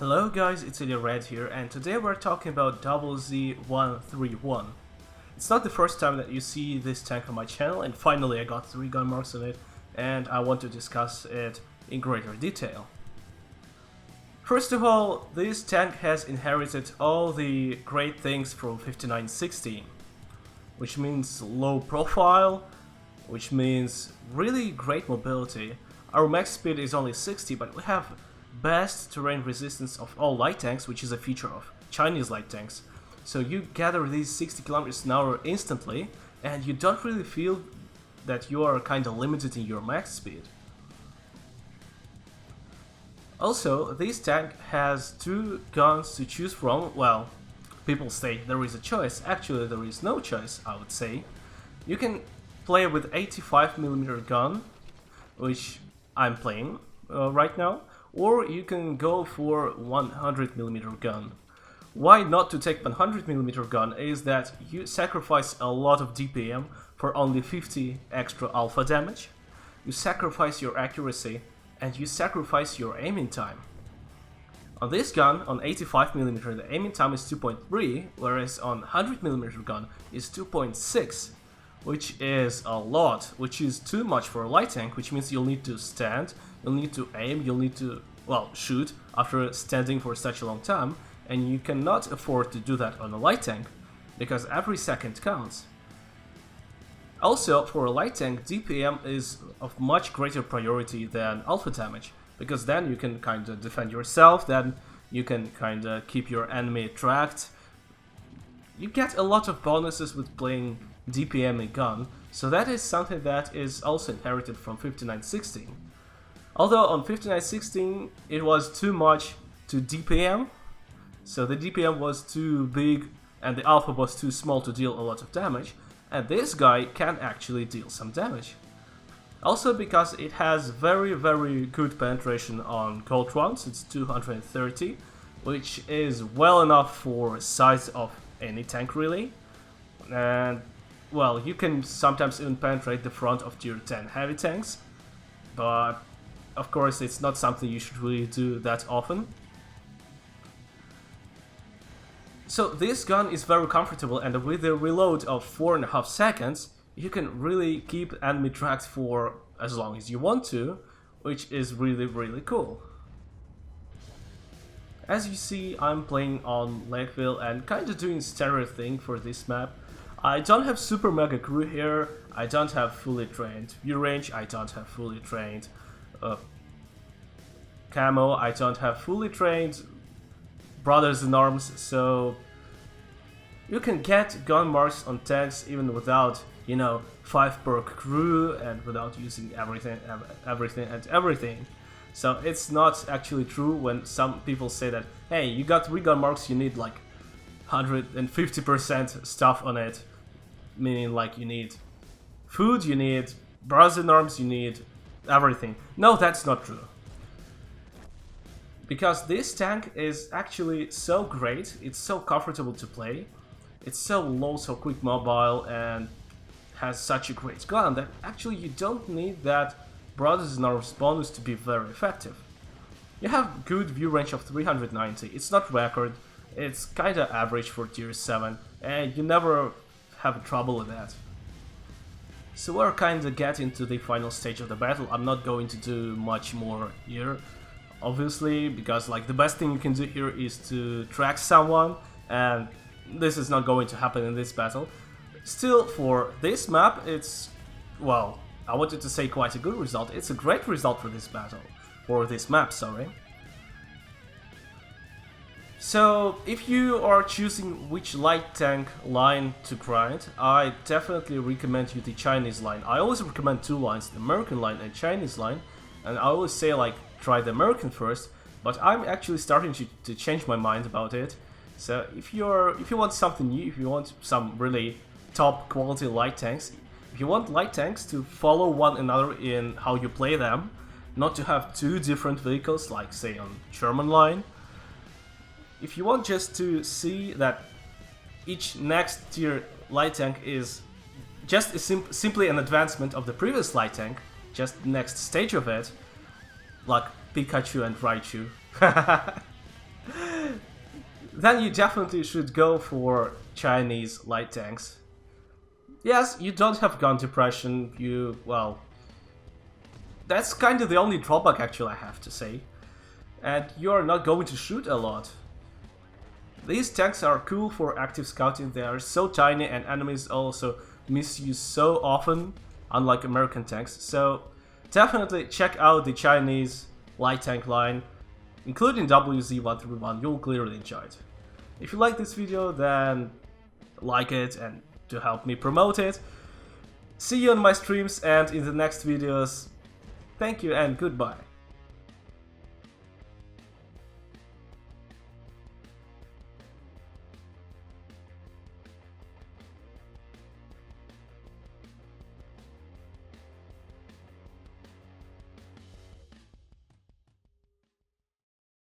Hello guys, it's Red here, and today we're talking about WZ-131. It's not the first time that you see this tank on my channel, and finally I got 3 gun marks on it, and I want to discuss it in greater detail. First of all, this tank has inherited all the great things from 5916, which means low profile, which means really great mobility. Our max speed is only 60, but we have best terrain resistance of all light tanks, which is a feature of Chinese light tanks. So you gather these 60 kilometers an hour instantly, and you don't really feel that you are kinda limited in your max speed. Also, this tank has 2 guns to choose from. Well, people say there is a choice. Actually, there is no choice, I would say. You can play with 85mm gun, which I'm playing right now, or you can go for 100mm gun. Why not to take 100mm gun is that you sacrifice a lot of DPM for only 50 extra alpha damage, you sacrifice your accuracy, and you sacrifice your aiming time. On this gun, on 85mm, the aiming time is 2.3, whereas on 100mm gun is 2.6, which is a lot, which is too much for a light tank, which means you'll need to stand, you'll need to aim, you'll need to, well, shoot after standing for such a long time, and you cannot afford to do that on a light tank, because every second counts. Also, for a light tank, DPM is of much greater priority than alpha damage, because then you can kinda defend yourself, then you can kinda keep your enemy tracked. You get a lot of bonuses with playing DPM in gun, so that is something that is also inherited from 5916. Although on 5916 it was too much to DPM, so the DPM was too big and the alpha was too small to deal a lot of damage, and this guy can actually deal some damage. Also because it has very good penetration on cold rounds, it's 230, which is well enough for size of any tank really, and well, you can sometimes even penetrate the front of tier 10 heavy tanks, but of course it's not something you should really do that often. So this gun is very comfortable, and with a reload of 4.5 seconds, you can really keep enemy tracked for as long as you want to, which is really cool. As you see, I'm playing on Lakeville and kinda doing stereo thing for this map. I don't have super mega crew here, I don't have fully trained view range, I don't have fully trained camo, I don't have fully trained brothers in arms, so you can get gun marks on tanks even without, 5 per crew and without using everything. So it's not actually true when some people say that, hey, you got 3 gun marks, you need like 150% stuff on it, meaning like you need food, you need brothers in arms, you need everything. No, that's not true. Because this tank is actually so great, it's so comfortable to play, it's so low, so quick mobile, and has such a great gun that actually you don't need that Brothers in Arms bonus to be very effective. You have good view range of 390, it's not record, it's kinda average for tier 7, and you never have trouble with that. So we're kinda getting to the final stage of the battle. I'm not going to do much more here, obviously, because like the best thing you can do here is to track someone, and this is not going to happen in this battle. Still, for this map, it's, well, I wanted to say quite a good result. It's a great result for this battle, for this map, sorry. So, if you are choosing which light tank line to grind, I definitely recommend you the Chinese line. I always recommend 2 lines, the American line and Chinese line, and I always say like try the American first, but I'm actually starting to change my mind about it. So if you want something new, if you want some really top quality light tanks, if you want light tanks to follow one another in how you play them, not to have 2 different vehicles like say on German line, if you want just to see that each next tier light tank is just simply an advancement of the previous light tank, just the next stage of it, like Pikachu and Raichu. then you definitely should go for Chinese light tanks. Yes, you don't have gun depression, well, that's kind of the only drawback actually I have to say. And you're not going to shoot a lot. These tanks are cool for active scouting, they are so tiny and enemies also miss you so often, unlike American tanks. So definitely check out the Chinese light tank line, including WZ-131, you'll clearly enjoy it. If you like this video, then like it and to help me promote it. See you on my streams and in the next videos. Thank you and goodbye.